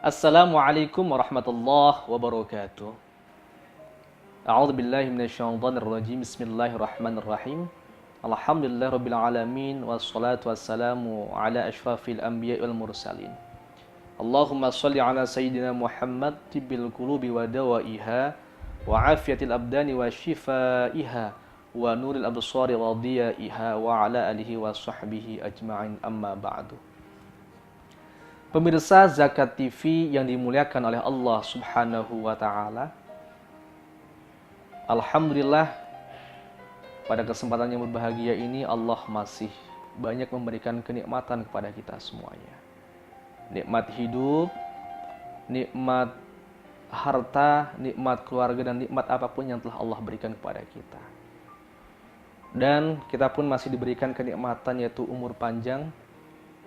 Assalamualaikum warahmatullahi wabarakatuh. A'udzu billahi minasyaitonir rajim. Bismillahirrahmanirrahim. Alhamdulillahirabbil alamin wassalatu wassalamu ala asyrafil anbiya'i wal mursalin. Allahumma shalli ala sayyidina Muhammad tibbil qulubi wa dawaiha wa afiyatil abdani wa shifaiha wa nuril absari wa diyaiha wa ala alihi wa sahbihi ajma'in, amma ba'du. Pemirsa Zakat TV yang dimuliakan oleh Allah Subhanahu wa taala. Alhamdulillah, pada kesempatan yang berbahagia ini Allah masih banyak memberikan kenikmatan kepada kita semuanya. Nikmat hidup, nikmat harta, nikmat keluarga, dan nikmat apapun yang telah Allah berikan kepada kita. Dan kita pun masih diberikan kenikmatan, yaitu umur panjang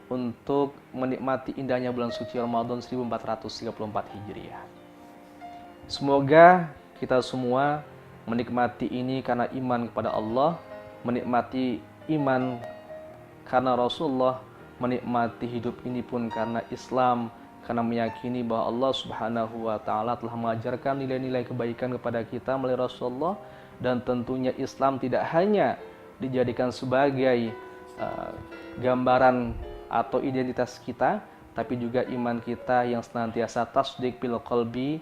untuk menikmati indahnya bulan suci Ramadan 1434 Hijriah. Semoga kita semua menikmati ini karena iman kepada Allah, menikmati iman karena Rasulullah, menikmati hidup ini pun karena Islam, karena meyakini bahwa Allah Subhanahu wa taala telah mengajarkan nilai-nilai kebaikan kepada kita melalui Rasulullah, dan tentunya Islam tidak hanya dijadikan sebagai gambaran atau identitas kita, tapi juga iman kita yang senantiasa tasdik bil qalbi,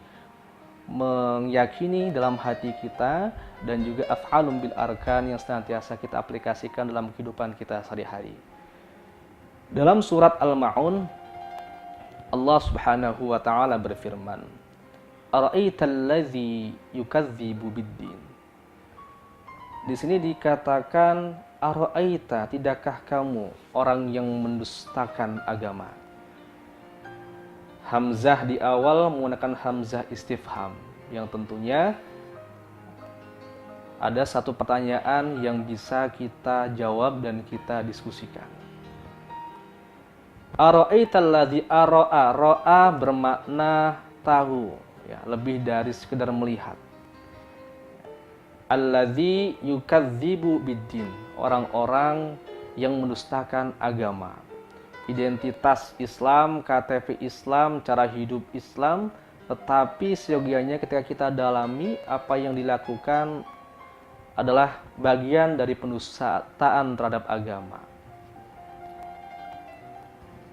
meyakini dalam hati kita, dan juga af'alum bil arkan yang senantiasa kita aplikasikan dalam kehidupan kita sehari-hari. Dalam surat Al-Ma'un, Allah Subhanahu wa taala berfirman, "Ara'aital ladzi yukadzibu biddin." Di sini dikatakan Ara'aita, tidakkah kamu orang yang mendustakan agama? Hamzah di awal menggunakan hamzah istifham, yang tentunya ada satu pertanyaan yang bisa kita jawab dan kita diskusikan. Ara'aital ladzi ara'a, ra'a bermakna tahu, ya, lebih dari sekedar melihat. Alladzi yukadzibu biddin, orang-orang yang mendustakan agama, identitas Islam, KTP Islam, cara hidup Islam, tetapi seyogianya ketika kita dalami, apa yang dilakukan adalah bagian dari pendustaan terhadap agama.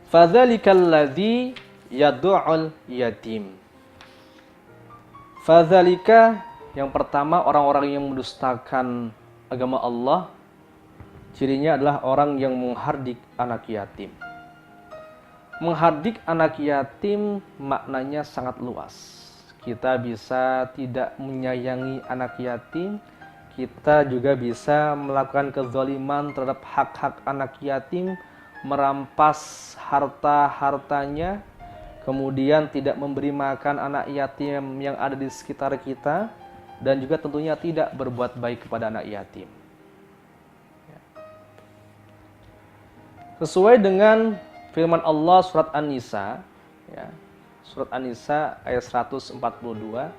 Fadzalikal ladzi yad'ul yatim. Fadzalika, yang pertama, orang-orang yang mendustakan agama Allah, cirinya adalah orang yang menghardik anak yatim. Menghardik anak yatim maknanya sangat luas. Kita bisa tidak menyayangi anak yatim, kita juga bisa melakukan kezaliman terhadap hak-hak anak yatim, merampas harta-hartanya, kemudian tidak memberi makan anak yatim yang ada di sekitar kita, dan juga tentunya tidak berbuat baik kepada anak yatim. Sesuai dengan firman Allah surat An-Nisa, ya, surat An-Nisa ayat 142,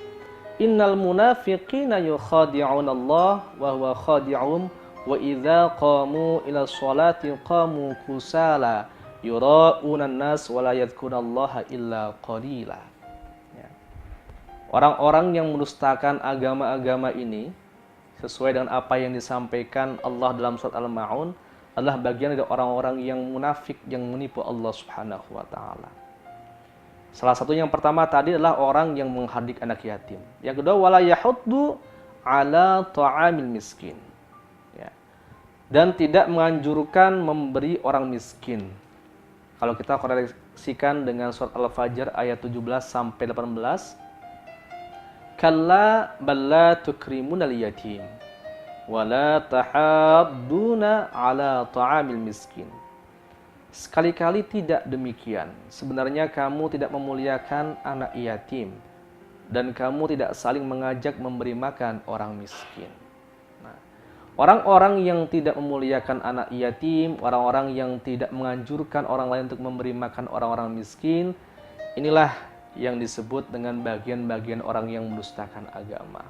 "Innal munafiqina yukhadi'una Allah wa huwa khadi'um wa idza qamu ila sholati qamu kusala yura'una an-nas wa la yadhkurullaha illa qalila." Orang-orang yang mendustakan agama-agama ini, sesuai dengan apa yang disampaikan Allah dalam surat Al-Ma'un, adalah bagian dari orang-orang yang munafik, yang menipu Allah Subhanahu wa taala. Salah satunya yang pertama tadi adalah orang yang menghardik anak yatim. Yang kedua, wala yahuddu ala ta'amil miskin. Ya. Dan tidak menganjurkan memberi orang miskin. Kalau kita koreksikan dengan surat Al-Fajr ayat 17 sampai 18, kalla balla tukrimunal yatim wala tahadduna ala ta'amil miskin. Sekali-kali tidak demikian. Sebenarnya kamu tidak memuliakan anak yatim, dan kamu tidak saling mengajak memberi makan orang miskin. Nah, orang-orang yang tidak memuliakan anak yatim, orang-orang yang tidak menganjurkan orang lain untuk memberi makan orang-orang miskin, inilah yang disebut dengan bagian-bagian orang yang mendustakan agama.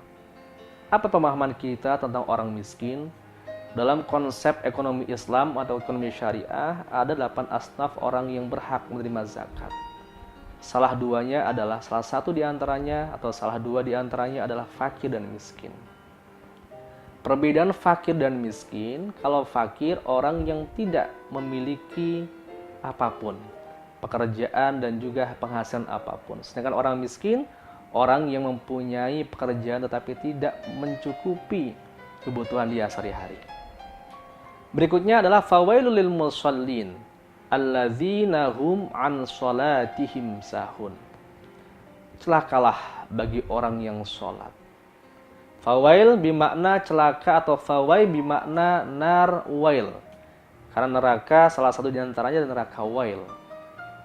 Apa pemahaman kita tentang orang miskin? Dalam konsep ekonomi Islam atau ekonomi syariah, ada 8 asnaf orang yang berhak menerima zakat. salah satu di antaranya atau salah dua di antaranya adalah fakir dan miskin. Perbedaan fakir dan miskin, kalau fakir orang yang tidak memiliki apapun, pekerjaan dan juga penghasilan apapun. Sedangkan orang miskin, orang yang mempunyai pekerjaan tetapi tidak mencukupi kebutuhan dia sehari-hari. Berikutnya adalah fawailul lil musallin alladzina hum an salatihim sahun. Celakalah bagi orang yang sholat. Fawail bimakna celaka atau fawai bimakna nar wail. Karena neraka salah satu di antaranya adalah neraka wail.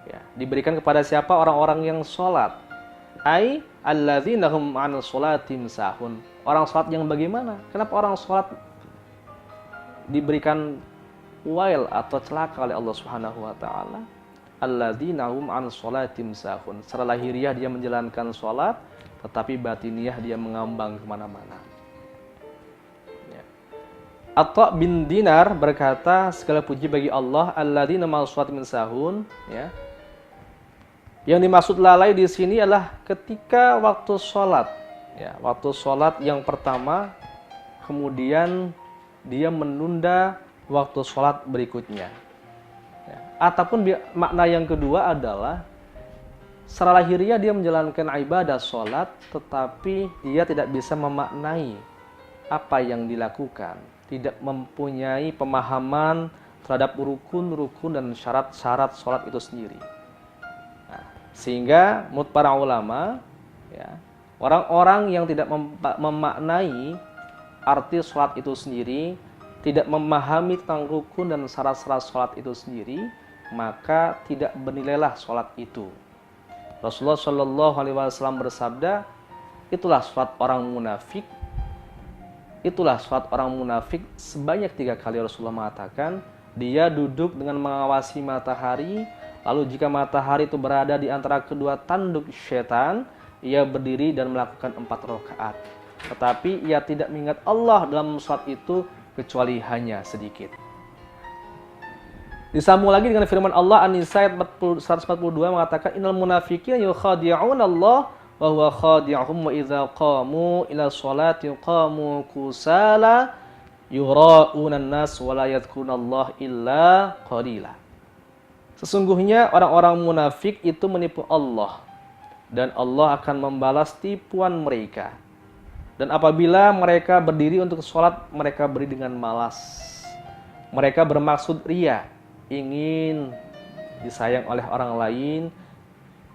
Ya, diberikan kepada siapa? Orang-orang yang sholat. Ai alladzina hum an salatihim sahun. Orang sholat yang bagaimana? Kenapa orang sholat diberikan wail atau celaka oleh Allah Subhanahu wa taala? Alladzina hum an sholatim sahun. Secara lahiriah dia menjalankan sholat, tetapi batiniah dia mengambang kemana-mana. Ya. Atha bin Dinar berkata, segala puji bagi Allah, alladzina ma'al sholatim sahun. Ya. Yang dimaksud lalai di sini adalah ketika waktu sholat. Ya, waktu sholat yang pertama, kemudian dia menunda waktu sholat berikutnya. Ya. Ataupun makna yang kedua adalah secara lahiriah dia menjalankan ibadah sholat, tetapi dia tidak bisa memaknai apa yang dilakukan, tidak mempunyai pemahaman terhadap rukun-rukun dan syarat-syarat sholat itu sendiri. Nah, sehingga menurut para ulama, ya, orang-orang yang tidak memaknai arti sholat itu sendiri, tidak memahami tentang rukun dan syarat-syarat sholat itu sendiri, maka tidak bernilailah sholat itu. Rasulullah Shallallahu Alaihi Wasallam bersabda, itulah sholat orang munafik. Itulah sholat orang munafik sebanyak 3 kali Rasulullah mengatakan, dia duduk dengan mengawasi matahari, lalu jika matahari itu berada di antara kedua tanduk syaitan, ia berdiri dan melakukan 4 rakaat. Tetapi ia tidak mengingat Allah dalam sholat itu kecuali hanya sedikit. Disambung lagi dengan firman Allah An-Nisa ayat 142 mengatakan, innal munafiqina yukhadi'una Allah wa huwa khadi'uhum wa idza qamu ila sholati qamu kusala yura'una an-nas wa la yadhkuruna Allah illa qalila. Sesungguhnya orang-orang munafik itu menipu Allah dan Allah akan membalas tipuan mereka. Dan apabila mereka berdiri untuk sholat, mereka berdiri dengan malas. Mereka bermaksud ria, ingin disayang oleh orang lain,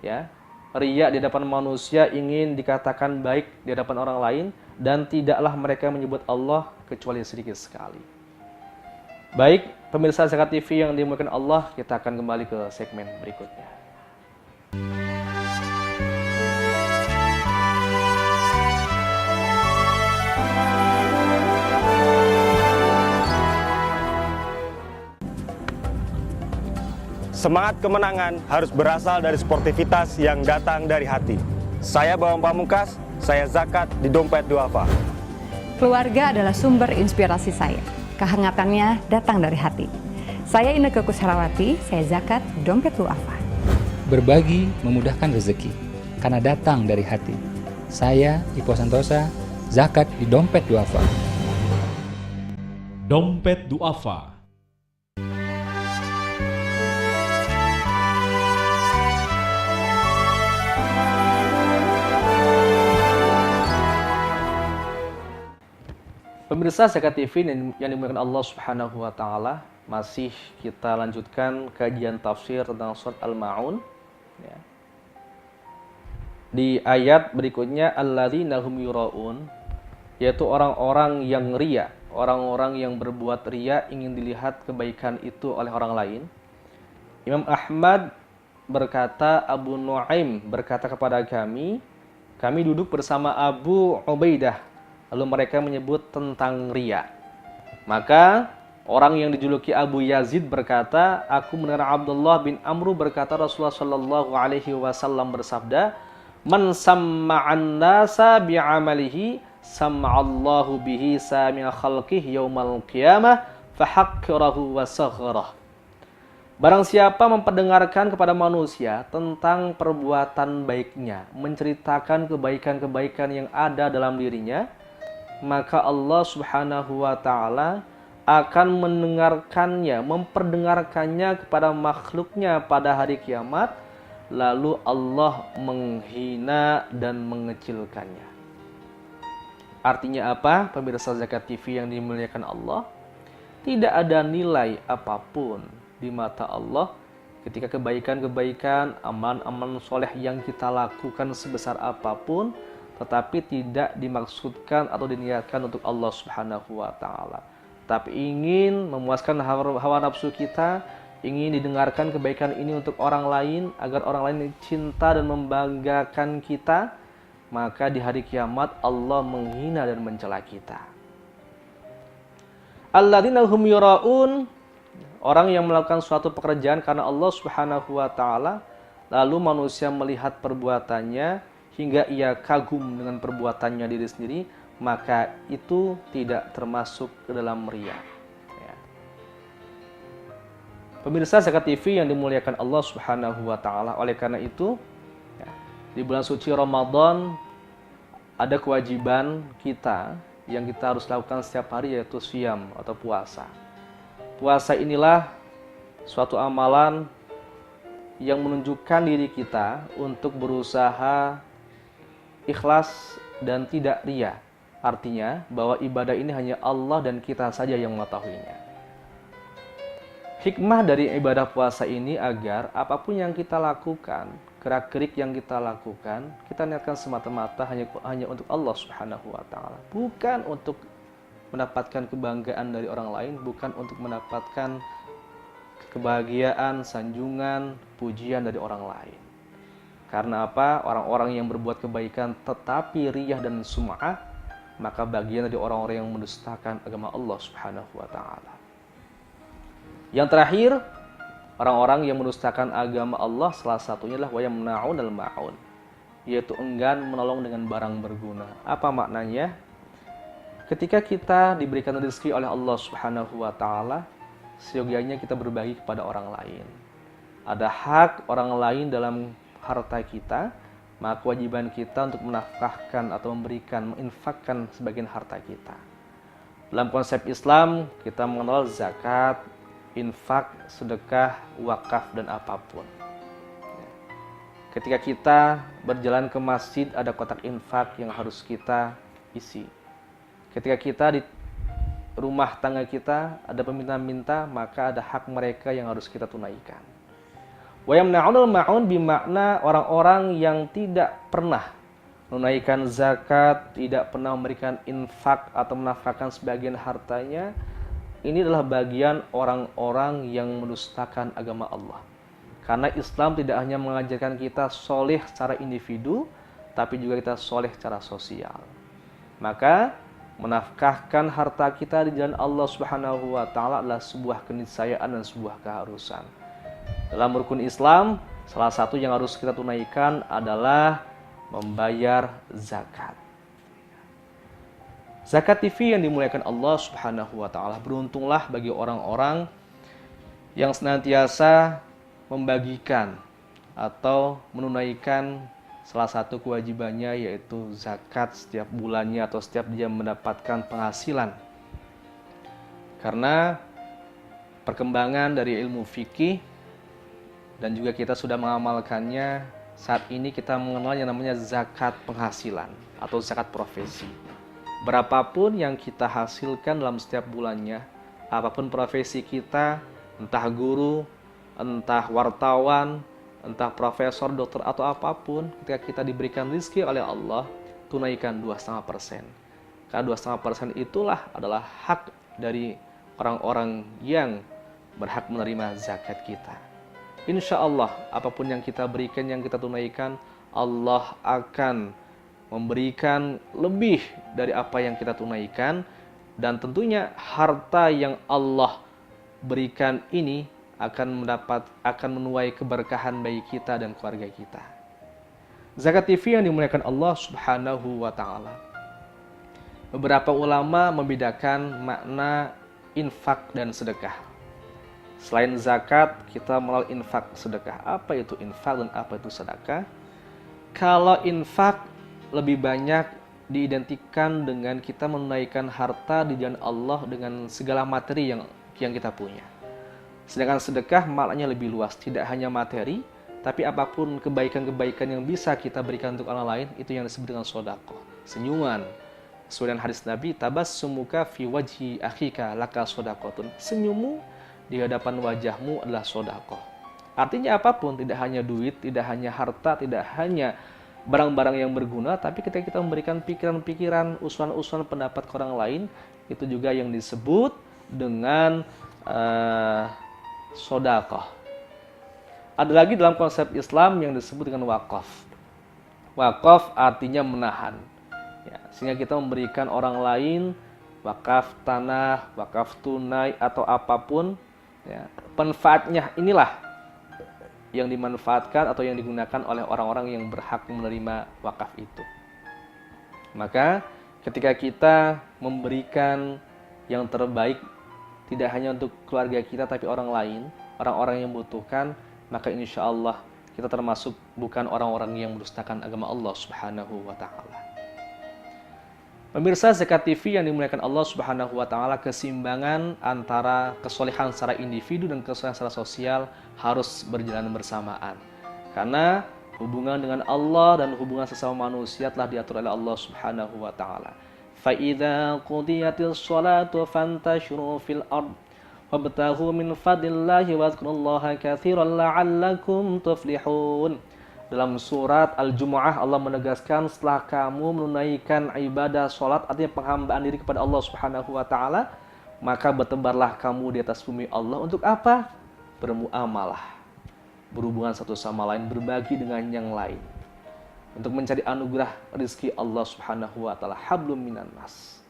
ya, ria di hadapan manusia, ingin dikatakan baik di hadapan orang lain, dan tidaklah mereka menyebut Allah kecuali sedikit sekali. Baik, pemirsa Zakat TV yang dimuliakan Allah, kita akan kembali ke segmen berikutnya. Semangat kemenangan harus berasal dari sportivitas yang datang dari hati. Saya Bambang Pamungkas, saya zakat di Dompet Duafa. Keluarga adalah sumber inspirasi saya. Kehangatannya datang dari hati. Saya Inneke Koesherawati, saya zakat di Dompet Duafa. Berbagi memudahkan rezeki, karena datang dari hati. Saya Ipo Santosa, zakat di Dompet Duafa. Dompet Duafa. Pemirsa Zakat TV yang dimuliakan Allah Subhanahu wa taala, masih kita lanjutkan kajian tafsir tentang surat Al-Ma'un, ya. Di ayat berikutnya alladzina hum yura'un, yaitu orang-orang yang ria, orang-orang yang berbuat ria, ingin dilihat kebaikan itu oleh orang lain. Imam Ahmad berkata, Abu Nuaim berkata kepada kami duduk bersama Abu Ubaidah. Lalu mereka menyebut tentang ria. Maka orang yang dijuluki Abu Yazid berkata, aku mendengar Abdullah bin Amru berkata Rasulullah Shallallahu Alaihi Wasallam bersabda, man samma'an nasa bi'amalihi samma'allahu bihi sami'a khalqih yaumal qiyamah fahakkirahu wa sagharah. Barang siapa memperdengarkan kepada manusia tentang perbuatan baiknya, menceritakan kebaikan-kebaikan yang ada dalam dirinya, maka Allah Subhanahu wa taala akan mendengarkannya, memperdengarkannya kepada makhluknya pada hari kiamat, lalu Allah menghina dan mengecilkannya. Artinya apa? Pemirsa Zakat TV yang dimuliakan Allah, tidak ada nilai apapun di mata Allah ketika kebaikan-kebaikan, amalan-amalan soleh yang kita lakukan sebesar apapun, tetapi tidak dimaksudkan atau diniatkan untuk Allah Subhanahu wa taala, tapi ingin memuaskan hawa nafsu kita, ingin didengarkan kebaikan ini untuk orang lain agar orang lain cinta dan membanggakan kita, maka di hari kiamat Allah menghina dan mencela kita. Alladzina hum yura'un, orang yang melakukan suatu pekerjaan karena Allah Subhanahu wa taala, lalu manusia melihat perbuatannya hingga ia kagum dengan perbuatannya diri sendiri, maka itu tidak termasuk ke dalam riya. Ya. Pemirsa Zakat TV yang dimuliakan Allah Subhanahu wa taala, oleh karena itu ya, di bulan suci Ramadan ada kewajiban kita yang kita harus lakukan setiap hari, yaitu siyam atau puasa. Puasa inilah suatu amalan yang menunjukkan diri kita untuk berusaha ikhlas dan tidak riya. Artinya bahwa ibadah ini hanya Allah dan kita saja yang mengetahuinya. Hikmah dari ibadah puasa ini agar apapun yang kita lakukan, gerak-gerik yang kita lakukan, kita niatkan semata-mata hanya untuk Allah Subhanahu wa taala, bukan untuk mendapatkan kebanggaan dari orang lain, bukan untuk mendapatkan kebahagiaan, sanjungan, pujian dari orang lain. Karena apa? Orang-orang yang berbuat kebaikan tetapi riyah dan sum'ah, maka bagian dari orang-orang yang mendustakan agama Allah Subhanahu wa taala. Yang terakhir, orang-orang yang mendustakan agama Allah, salah satunya adalah wa yamna'unal ma'un, yaitu enggan menolong dengan barang berguna. Apa maknanya? Ketika kita diberikan rezeki oleh Allah Subhanahu wa taala, seyogianya kita berbagi kepada orang lain. Ada hak orang lain dalam harta kita, maka kewajiban kita untuk menafkahkan atau memberikan, menginfakkan sebagian harta kita. Dalam konsep Islam, kita mengenal zakat, infak, sedekah, wakaf, dan apapun. Ketika kita berjalan ke masjid, ada kotak infak yang harus kita isi. Ketika kita di rumah tangga kita ada peminta-minta, maka ada hak mereka yang harus kita tunaikan. Wa yamna'unal ma'un bimakna orang-orang yang tidak pernah menunaikan zakat, tidak pernah memberikan infak atau menafkahkan sebagian hartanya. Ini adalah bagian orang-orang yang mendustakan agama Allah. Karena Islam tidak hanya mengajarkan kita soleh secara individu, tapi juga kita soleh secara sosial. Maka menafkahkan harta kita di jalan Allah Subhanahu wa taala adalah sebuah keniscayaan dan sebuah keharusan. Dalam rukun Islam, salah satu yang harus kita tunaikan adalah membayar zakat. Zakat TV yang dimuliakan Allah Subhanahu wa taala, beruntunglah bagi orang-orang yang senantiasa membagikan atau menunaikan salah satu kewajibannya, yaitu zakat setiap bulannya atau setiap dia mendapatkan penghasilan. Karena perkembangan dari ilmu fikih dan juga kita sudah mengamalkannya, saat ini kita mengenal yang namanya zakat penghasilan atau zakat profesi. Berapapun yang kita hasilkan dalam setiap bulannya, apapun profesi kita, entah guru, entah wartawan, entah profesor, dokter, atau apapun, ketika kita diberikan rezeki oleh Allah, tunaikan 2,5%. Karena 2,5% itulah adalah hak dari orang-orang yang berhak menerima zakat kita. Insya Allah, apapun yang kita berikan, yang kita tunaikan, Allah akan memberikan lebih dari apa yang kita tunaikan. Dan tentunya harta yang Allah berikan ini akan menuai keberkahan bagi kita dan keluarga kita. Zakat TV yang dimuliakan Allah Subhanahu wa taala. Beberapa ulama membedakan makna infak dan sedekah. Selain zakat, kita melalui infak, sedekah. Apa itu infak dan apa itu sedekah? Kalau infak lebih banyak diidentikan dengan kita menunaikan harta di jalan Allah dengan segala materi yang kita punya. Sedangkan sedekah maknanya lebih luas, tidak hanya materi, tapi apapun kebaikan-kebaikan yang bisa kita berikan untuk orang lain, itu yang disebut dengan sedekah. Senyuman. Sesuai dengan hadis Nabi, tabassumuka fi wajhi akhika laka sedekatun. Senyummu di hadapan wajahmu adalah sedekah. Artinya apapun, tidak hanya duit, tidak hanya harta, tidak hanya barang-barang yang berguna, tapi ketika kita memberikan pikiran-pikiran, usulan-usulan pendapat ke orang lain, itu juga yang disebut dengan sedekah. Ada lagi dalam konsep Islam yang disebut dengan wakaf. Wakaf artinya menahan. Ya, sehingga kita memberikan orang lain wakaf tanah, wakaf tunai atau apapun, ya, manfaatnya inilah yang dimanfaatkan atau yang digunakan oleh orang-orang yang berhak menerima wakaf itu. Maka ketika kita memberikan yang terbaik tidak hanya untuk keluarga kita tapi orang lain, orang-orang yang membutuhkan, maka insya Allah kita termasuk bukan orang-orang yang mendustakan agama Allah Subhanahu wa Ta'ala. Pemirsa Zakat TV yang dimuliakan Allah Subhanahu wa Ta'ala, keseimbangan antara kesolehan secara individu dan kesolehan secara sosial harus berjalan bersamaan. Karena hubungan dengan Allah dan hubungan sesama manusia telah diatur oleh Allah Subhanahu wa Ta'ala. فَإِذَا قُضِيَتِ الصَّلَاةُ فَانْتَشِرُوا فِي الْأَرْضِ وَابْتَغُوا مِنْ فَضْلِ اللَّهِ وَاذْكُرُوا اللَّهَ كَثِيرًا لَعَلَّكُمْ تُفْلِحُونَ. Dalam surat Al-Jumu'ah Allah menegaskan, setelah kamu menunaikan ibadah sholat, artinya penghambaan diri kepada Allah Subhanahu wa Ta'ala, maka bertebarlah kamu di atas bumi Allah. Untuk apa? Bermuamalah, berhubungan satu sama lain, berbagi dengan yang lain, untuk mencari anugerah rezeki Allah Subhanahu wa Ta'ala. Hablum minan nas.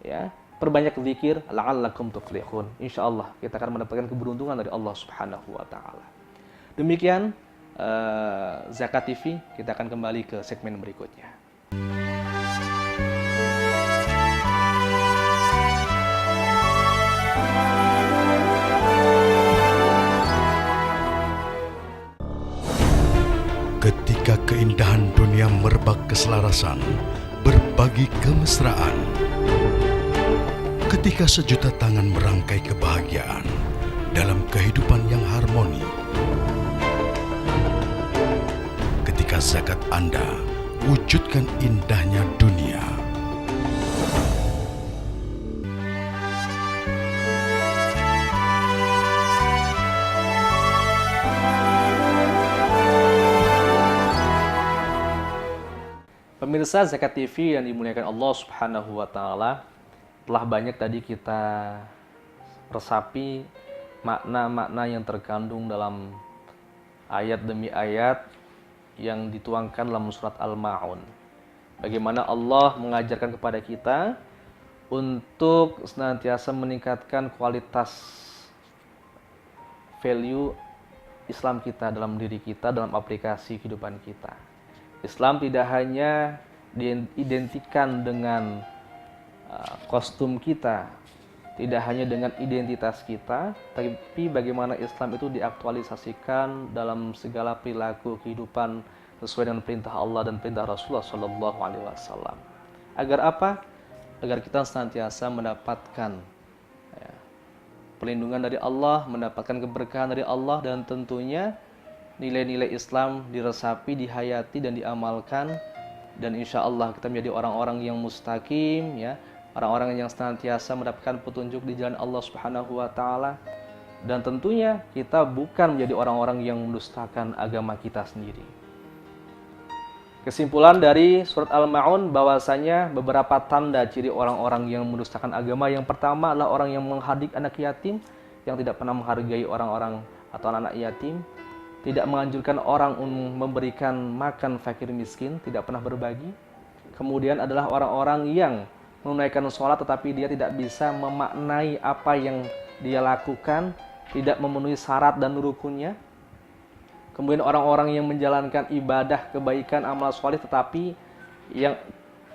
Ya, perbanyak zikir, la'allakum tuflihun. Insyaallah kita akan mendapatkan keberuntungan dari Allah Subhanahu wa Ta'ala. Demikian Zakat TV, kita akan kembali ke segmen berikutnya. Ketika keindahan dunia merebak keselarasan, berbagi kemesraan. Ketika sejuta tangan merangkai kebahagiaan dalam kehidupan yang harmoni. Ketika zakat Anda wujudkan indahnya dunia. Pemirsa Zakat TV yang dimuliakan Allah Subhanahu wa Ta'ala, telah banyak tadi kita resapi makna-makna yang terkandung dalam ayat demi ayat yang dituangkan dalam surat Al-Ma'un. Bagaimana Allah mengajarkan kepada kita untuk senantiasa meningkatkan kualitas value Islam kita dalam diri kita, dalam aplikasi kehidupan kita. Islam tidak hanya diidentikan dengan kostum kita, tidak hanya dengan identitas kita, tapi bagaimana Islam itu diaktualisasikan dalam segala perilaku kehidupan sesuai dengan perintah Allah dan perintah Rasulullah SAW. Agar apa? Agar kita senantiasa mendapatkan perlindungan dari Allah, mendapatkan keberkahan dari Allah, dan tentunya nilai-nilai Islam diresapi, dihayati, dan diamalkan. Dan insya Allah kita menjadi orang-orang yang mustaqim, ya, orang-orang yang senantiasa mendapatkan petunjuk di jalan Allah Subhanahu wa Ta'ala. Dan tentunya kita bukan menjadi orang-orang yang mendustakan agama kita sendiri. Kesimpulan dari surat Al-Ma'un bahwasanya beberapa tanda ciri orang-orang yang mendustakan agama. Yang pertama adalah orang yang menghardik anak yatim, yang tidak pernah menghargai orang-orang atau anak yatim, tidak menganjurkan orang memberikan makan fakir miskin, tidak pernah berbagi. Kemudian adalah orang-orang yang menunaikan sholat tetapi dia tidak bisa memaknai apa yang dia lakukan, tidak memenuhi syarat dan rukunnya. Kemudian orang-orang yang menjalankan ibadah, kebaikan, amal soleh, tetapi yang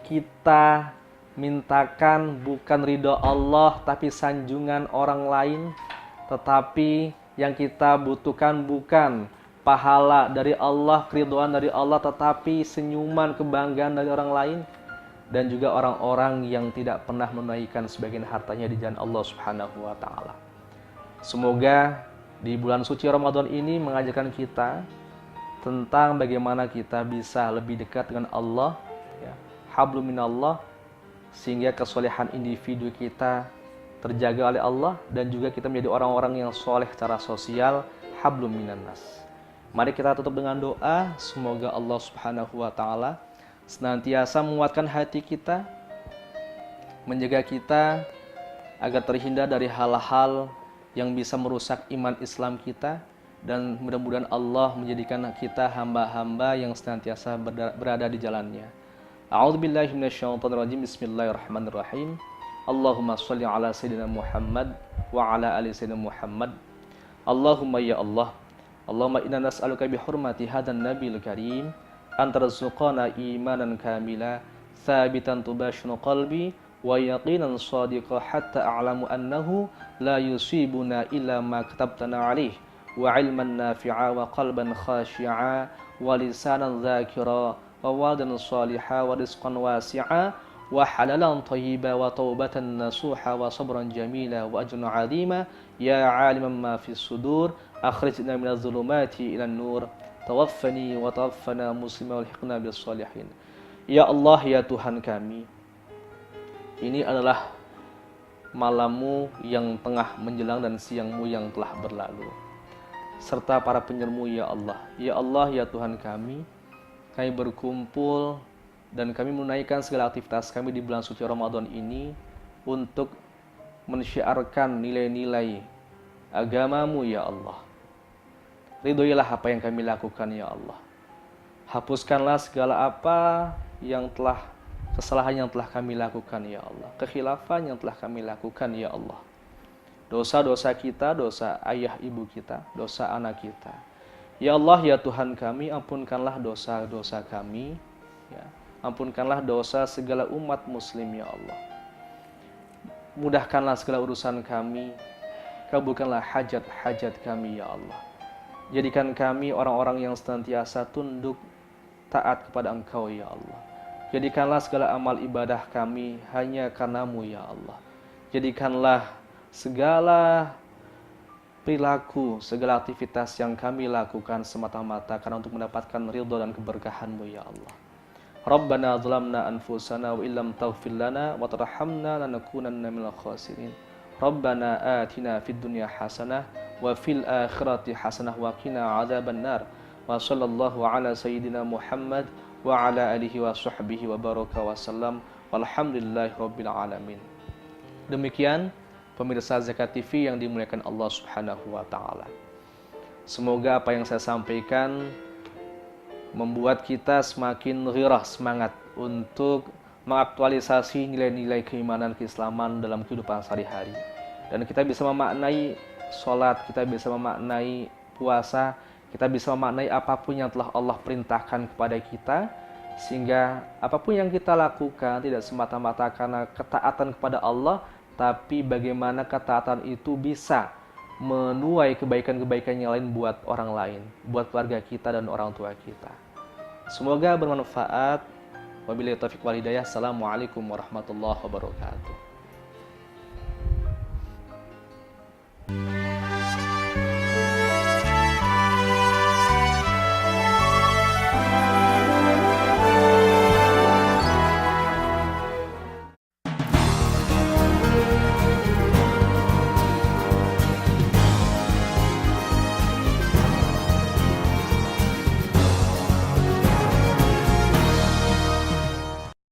kita mintakan bukan ridho Allah tapi sanjungan orang lain, Tetapi yang kita butuhkan bukan pahala dari Allah, keridhaan dari Allah, tetapi senyuman, kebanggaan dari orang lain, dan juga orang-orang yang tidak pernah menunaikan sebagian hartanya di jalan Allah Subhanahu wa taala. Semoga di bulan suci Ramadan ini mengajarkan kita tentang bagaimana kita bisa lebih dekat dengan Allah, ya, hablum minallah, sehingga kesolehan individu kita terjaga oleh Allah dan juga kita menjadi orang-orang yang soleh secara sosial, hablum minannas. Mari kita tutup dengan doa, semoga Allah Subhanahu wa taala senantiasa menguatkan hati kita, menjaga kita agar terhindar dari hal-hal yang bisa merusak iman Islam kita, dan mudah-mudahan Allah menjadikan kita hamba-hamba yang senantiasa berada di jalannya. A'udzubillahi minasyaitonirrajim. Bismillahirrahmanirrahim. Allahumma shalli ala sayyidina Muhammad wa ala ali sayyidina Muhammad. Allahumma ya Allah, Allahumma inna nas'aluka bihurmati hadan nabiyil karim an tarzuqana imanan kamila thabitan tubashinu qalbi wa yaqinan sadiqa hatta a'lamu annahu la yusibuna illa ma katabtana alaih wa ilman nafi'a wa qalban khashi'a wa lisanan dhakira wa waladan saliha wa rizqan wasi'a wa halalan tayyiba wa taubatan nasuha wa sabran jamila wa ajran 'azima ya 'aliman ma fis sudur akhrijna minadh dhulumati ilan nur tawaffani wa tawaffana musliman walhiqna bis salihin. Ya Allah, ya Tuhan kami, ini adalah malammu yang tengah menjelang dan siangmu yang telah berlalu, serta para penyermu ya Allah. Ya Allah, ya Tuhan kami berkumpul dan kami menunaikan segala aktivitas kami di bulan suci Ramadan ini untuk mensyiarkan nilai-nilai agamamu ya Allah. Ridhoilah apa yang kami lakukan ya Allah. Hapuskanlah segala apa yang telah kesalahan yang telah kami lakukan ya Allah, kekhilafan yang telah kami lakukan ya Allah, dosa-dosa kita, dosa ayah ibu kita, dosa anak kita. Ya Allah, ya Tuhan kami, ampunkanlah dosa-dosa kami, ya. Ampunkanlah dosa segala umat muslim ya Allah. Mudahkanlah segala urusan kami, kabulkanlah hajat-hajat kami ya Allah. Jadikan kami orang-orang yang senantiasa tunduk taat kepada Engkau ya Allah. Jadikanlah segala amal ibadah kami hanya karena-Mu ya Allah. Jadikanlah segala perilaku, segala aktivitas yang kami lakukan semata-mata karena untuk mendapatkan ridho dan keberkahan-Mu ya Allah. Rabbana zalamna anfusana wa illam taghfir lana wa tarhamna lanakunanna minal khasirin. Rabbana atina fid dunya hasanah wa fil akhirati hasanah wa qina adzabannar. Wa sallallahu ala sayyidina Muhammad wa ala alihi wa sahbihi wa baraka wa sallam. Walhamdulillahi rabbil alamin. Demikian pemirsa Zakat TV yang dimuliakan Allah Subhanahu wa taala. Semoga apa yang saya sampaikan membuat kita semakin ghirah, semangat untuk mengaktualisasi nilai-nilai keimanan keislaman dalam kehidupan sehari-hari. Dan kita bisa memaknai sholat, kita bisa memaknai puasa, kita bisa memaknai apapun yang telah Allah perintahkan kepada kita, sehingga apapun yang kita lakukan tidak semata-mata karena ketaatan kepada Allah, tapi bagaimana ketaatan itu bisa menuai kebaikan-kebaikan yang lain buat orang lain, buat keluarga kita dan orang tua kita. Semoga bermanfaat. Wabillahi taufiq wal hidayah. Assalamualaikum warahmatullahi wabarakatuh.